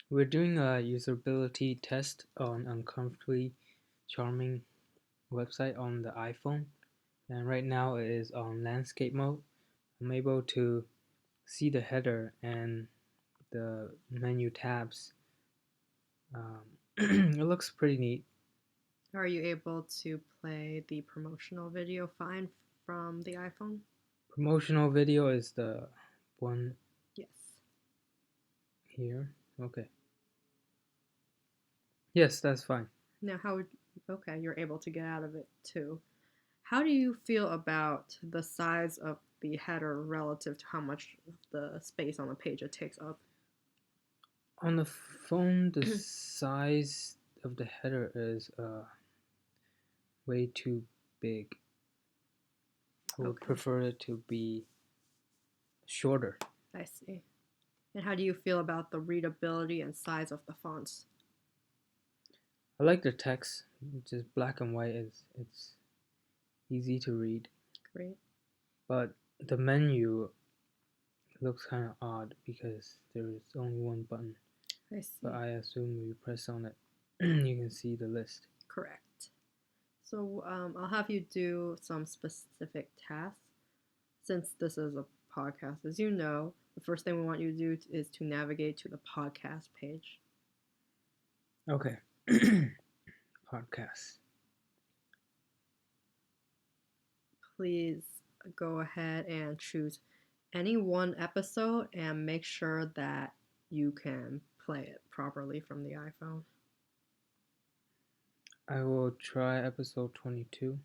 We're doing a usability test on Uncomfortably Charming website on the iPhone, and right now it is on landscape mode. I'm able to see the header and the menu tabs. It looks pretty neat. Are you able to play the promotional video fine from the iPhone? Promotional video is the one Yes. here. Okay. Yes, that's fine. Now, okay, you're able to get out of it too. How do you feel about the size of the header relative to how much of the space on the page it takes up? On the phone, the size of the header is way too big. I would Okay, prefer it to be shorter. I see. And how do you feel about the readability and size of the fonts? I like the text, just black and white. It's easy to read, Great. but the menu looks kind of odd because there's only one button. I But see. I assume if you press on it, you can see the list. Correct. So I'll have you do some specific tasks. Since this is a podcast, as you know, the first thing we want you to do is to navigate to the podcast page. Okay, podcast. Please go ahead and choose any one episode and make sure that you can play it properly from the iPhone. I will try episode 22.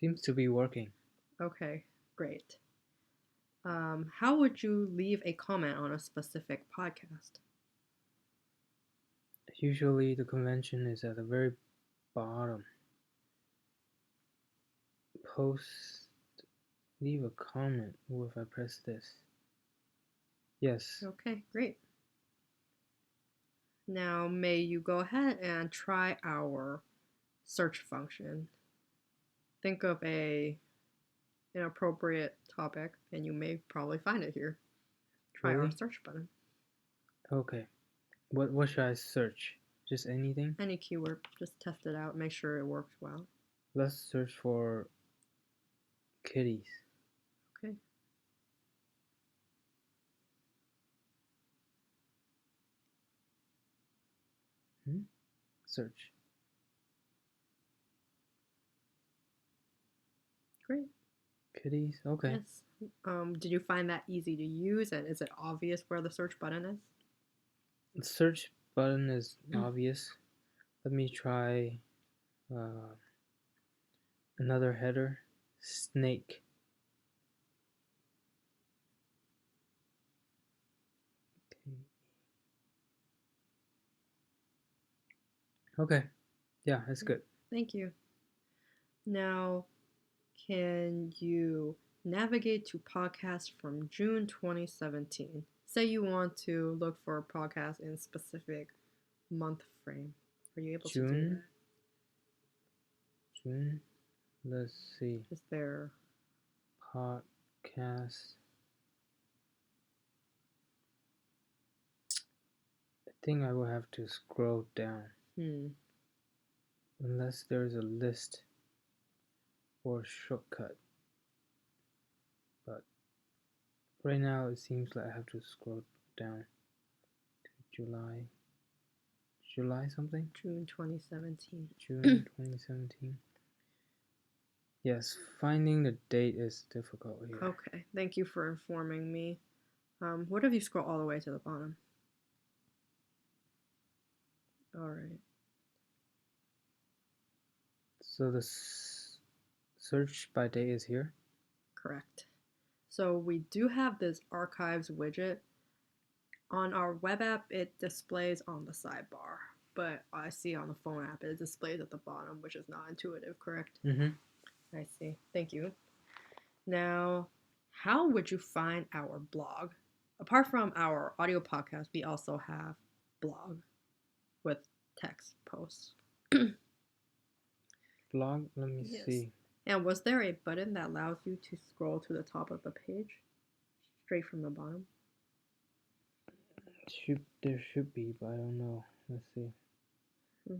Seems to be working. Okay, great. How would you leave a comment on a specific podcast? Usually the convention is at the very bottom. Post, leave a comment. What if I press this? Yes. Okay, great. Now, may you go ahead and try our search function. Think of a inappropriate topic, and you may probably find it here. Try our Really? search button. Okay. What should I search? Just anything? Any keyword, just test it out, make sure it works well. Let's search for kitties. Okay. Search. Great. Kitties? Okay. Yes. Did you find that easy to use, and is it obvious where the search button is? The search button is obvious. Let me try uh, another header. Snake. Okay. Yeah, that's good. Thank you. Now, can you navigate to podcasts from June 2017? Say you want to look for a podcast in specific month frame. Are you able to do June. that? June. Let's see. Is there Podcast. I think I will have to scroll down. Unless there's a list or shortcut. But right now it seems like I have to scroll down to July something? June 2017? June 2017. Yes, finding the date is difficult here. Okay, thank you for informing me. What if you scroll all the way to the bottom? All right. So the search by date is here? Correct. So we do have this archives widget. On our web app, it displays on the sidebar, but I see on the phone app it displays at the bottom, which is not intuitive, correct? Mm-hmm. I see. Thank you. Now, how would you find our blog? Apart from our audio podcast, we also have blog with text posts. Blog, let me Yes. see. And was there a button that allows you to scroll to the top of the page straight from the bottom? There should be, but I don't know. Let's see. Hmm.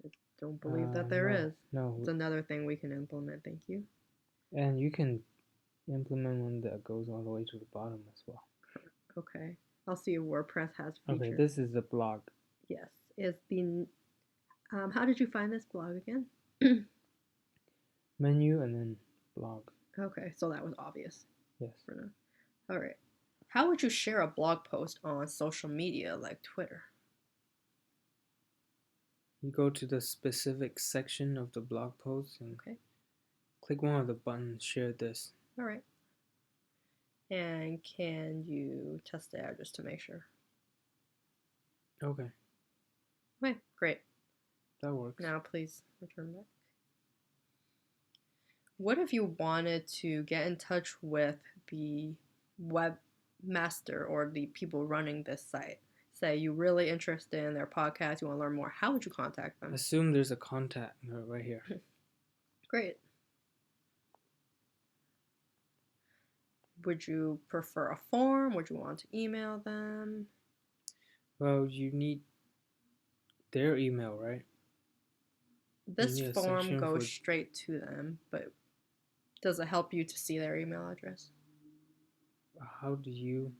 I don't believe that there No, is. no. It's another thing we can implement. Thank you. And you can implement one that goes all the way to the bottom as well. Okay. I'll see if WordPress has Okay, features. this is the blog. Yes. Is the how did you find this blog again? Menu and then blog. Okay, so that was obvious Yes. for now. All right. How would you share a blog post on social media like Twitter? You go to the specific section of the blog post and Okay. click one of the buttons, share this. All right. And can you test the address to make sure? Okay, Okay, great. that works. Now please return back. What if you wanted to get in touch with the webmaster or the people running this site? Say you're really interested in their podcast, you want to learn more. How would you contact them? Assume there's a contact right here. Great. Would you prefer a form? Would you want to email them? Well, you need their email, right? This need a form section goes for- straight to them, but does it help you to see their email address? How do you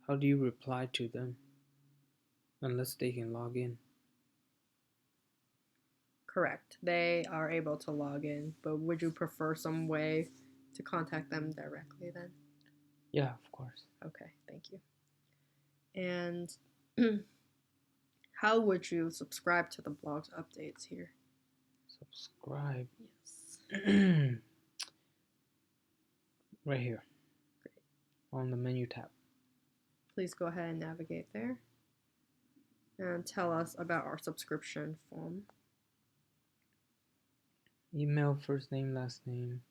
reply to them unless they can log in? Correct. They are able to log in, but would you prefer some way to contact them directly then? Yeah, of course. Okay, thank you. And how would you subscribe to the blog's updates here? Subscribe. Yes. Right here. Great. On the menu tab. Please go ahead and navigate there and tell us about our subscription form. Email, first name, last name.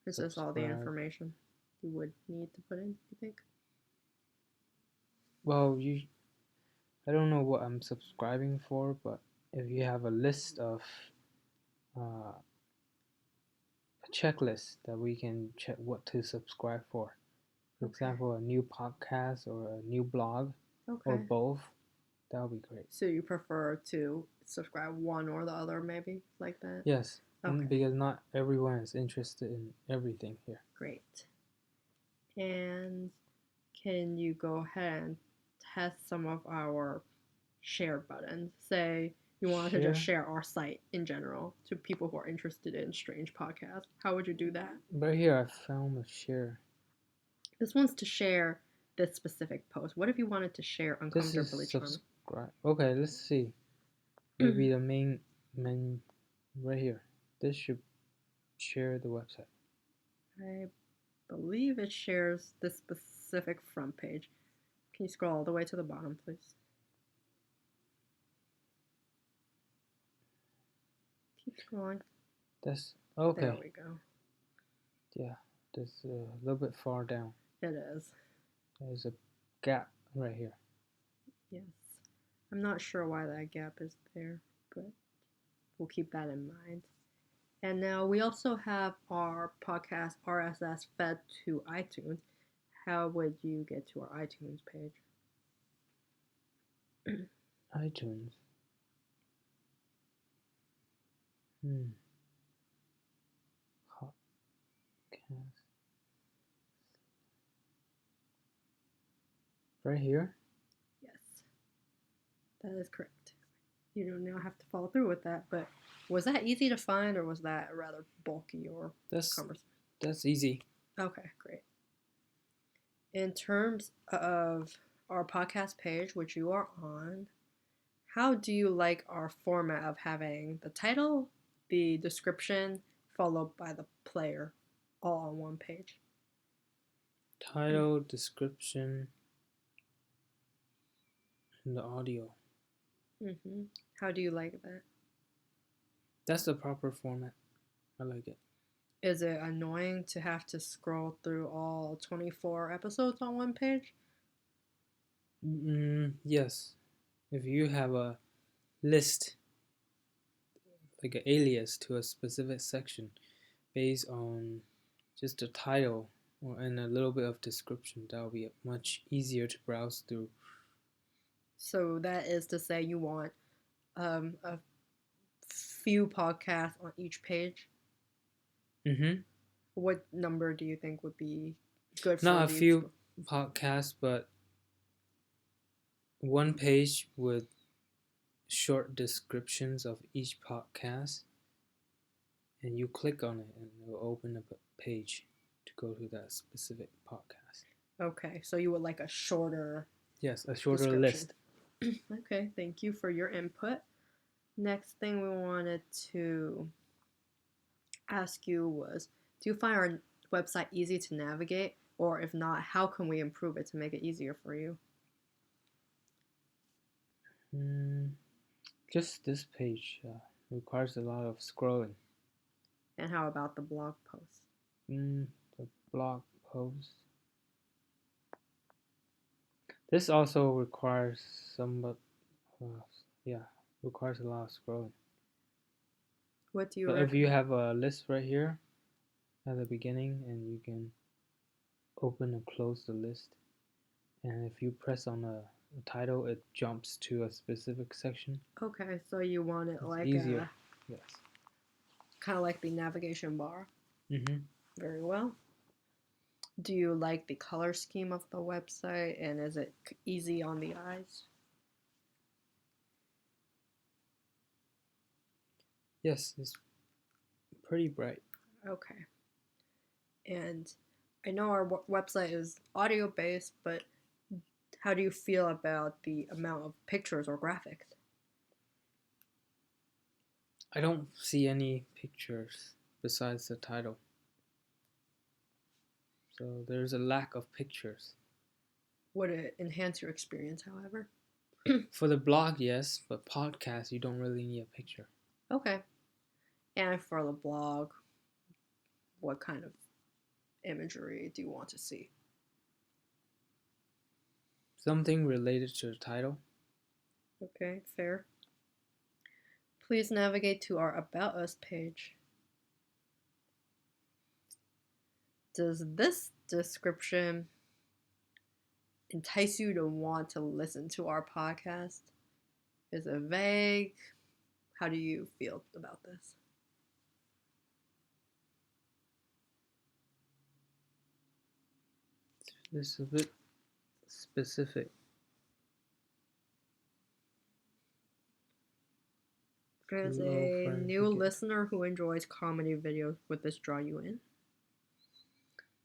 This is all the Subscribe. information you would need to put in, you think? Well, I don't know what I'm subscribing for, but if you have a list of a checklist that we can check what to subscribe for. For Okay. example, a new podcast or a new blog or Okay. both, that would be great. So you prefer to subscribe one or the other, maybe, like that? Yes, Okay. because not everyone is interested in everything here. Great. And can you go ahead and test some of our share buttons? Say you want to just share our site in general to people who are interested in strange podcasts. How would you do that? Right here, I found a share. This one's to share this specific post. What if you wanted to share Uncomfortably This is Charming? subscribe. Okay, let's see. Maybe the main menu right here. This should share the website. I believe it shares this specific front page. Can you scroll all the way to the bottom, please? Keep scrolling. That's okay. There we go. Yeah, that's a little bit far down. It is. There's a gap right here. Yes. I'm not sure why that gap is there, but we'll keep that in mind. And now we also have our podcast RSS fed to iTunes. How would you get to our iTunes page? iTunes. Podcast. Right here? Yes, that is correct. You don't now have to follow through with that, but was that easy to find or was that rather bulky or cumbersome? That's easy. Okay, great. In terms of our podcast page, which you are on, how do you like our format of having the title, the description, followed by the player, all on one page? Title, description, and the audio. Mm-hmm. How do you like that? That's the proper format. I like it. Is it annoying to have to scroll through all 24 episodes on one page? Yes. If you have a list like an alias to a specific section based on just the title and a little bit of description. That will be much easier to browse through. So that is to say you want a few podcasts on each page. Mm-hmm. What number do you think would be good for Not a the few podcasts, but one page with short descriptions of each podcast, and you click on it, and it will open up a page to go to that specific podcast. Okay, so you would like a shorter Yes, a shorter description. list. Okay, thank you for your input. Next thing we wanted to ask you was, do you find our website easy to navigate? Or if not, how can we improve it to make it easier for you? Just this page requires a lot of scrolling. And how about the blog post? The blog post. This also requires somewhat, yeah, requires a lot of scrolling. What do you But if recommend? you have a list right here at the beginning, and you can open and close the list, and if you press on a title, it jumps to a specific section. Okay, so you want it It's like easier. Yes. kind of like the navigation bar. Mm-hmm. Very well. Do you like the color scheme of the website, and is it easy on the eyes? Yes, it's pretty bright. Okay. And I know our website is audio based, but how do you feel about the amount of pictures or graphics? I don't see any pictures besides the title. So there's a lack of pictures. Would it enhance your experience, however? For the blog, yes, but podcast, you don't really need a picture. Okay. And for the blog, what kind of imagery do you want to see? Something related to the title. Okay, fair. Please navigate to our About Us page. Does this description entice you to want to listen to our podcast? Is it vague? How do you feel about this? This is a bit specific. As a new listener who enjoys comedy videos, would this draw you in?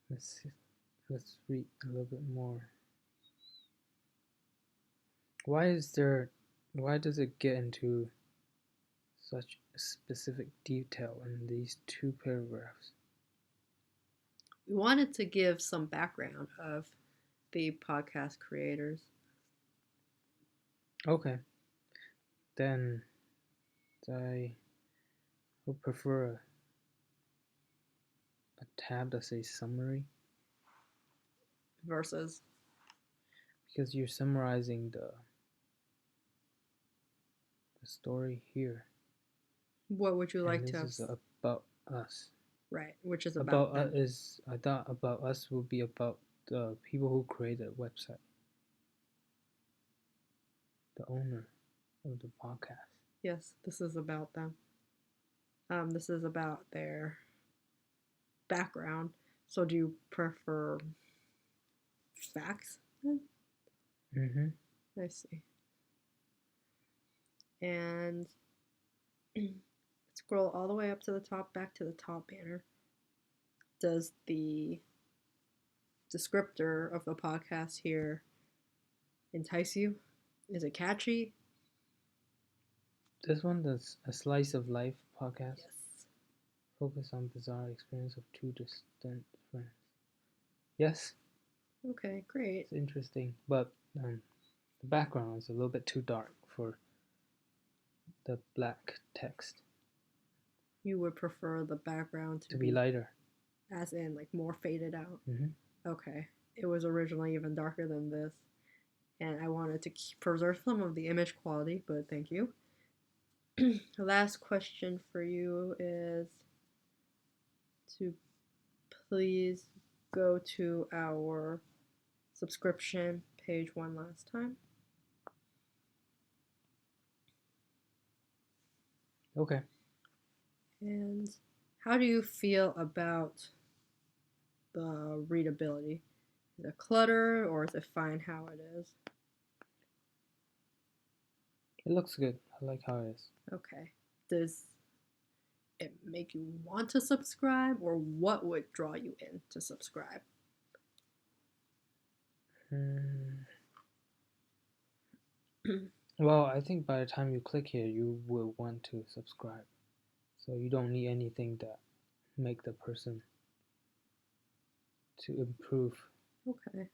Let's see. Let's read a little bit more. Why does it get into such specific detail in these two paragraphs? We wanted to give some background of the podcast creators. Okay. Then I would prefer a tab that says summary, Versus, because you're summarizing the story here. what would you like And to have? this is about us. Right, which is about them. I thought about us would be about the people who created the website, the owner of the podcast. Yes, this is about them. This is about their background. So, do you prefer facts? Mm-hmm. I see. And scroll all the way up to the top, back to the top banner. Does the descriptor of the podcast here entice you? Is it catchy? This one, that's a slice of life podcast. Yes. Focus on bizarre experience of two distant friends. Yes. Okay, great. It's interesting, but the background is a little bit too dark for the black text. You would prefer the background to be lighter. As in, like, more faded out? Mm-hmm. Okay. It was originally even darker than this, and I wanted to preserve some of the image quality, but thank you. The last question for you is to please go to our subscription page one last time. Okay. And how do you feel about the readability? Is it clutter or is it fine how it is? It looks good. I like how it is. Okay. Does it make you want to subscribe, or what would draw you in to subscribe? Hmm. Well, I think by the time you click here, you will want to subscribe. So you don't need anything that make the person to improve Okay.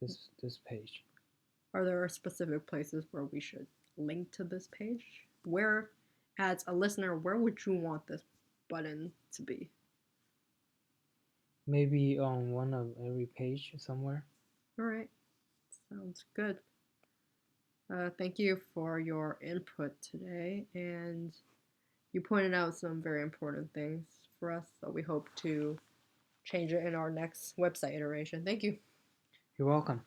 this page. Are there specific places where we should link to this page? Where, as a listener, where would you want this button to be? Maybe on one of every page somewhere. All right. Sounds good. Thank you for your input today, and you pointed out some very important things for us, so we hope to change it in our next website iteration. Thank you. You're welcome.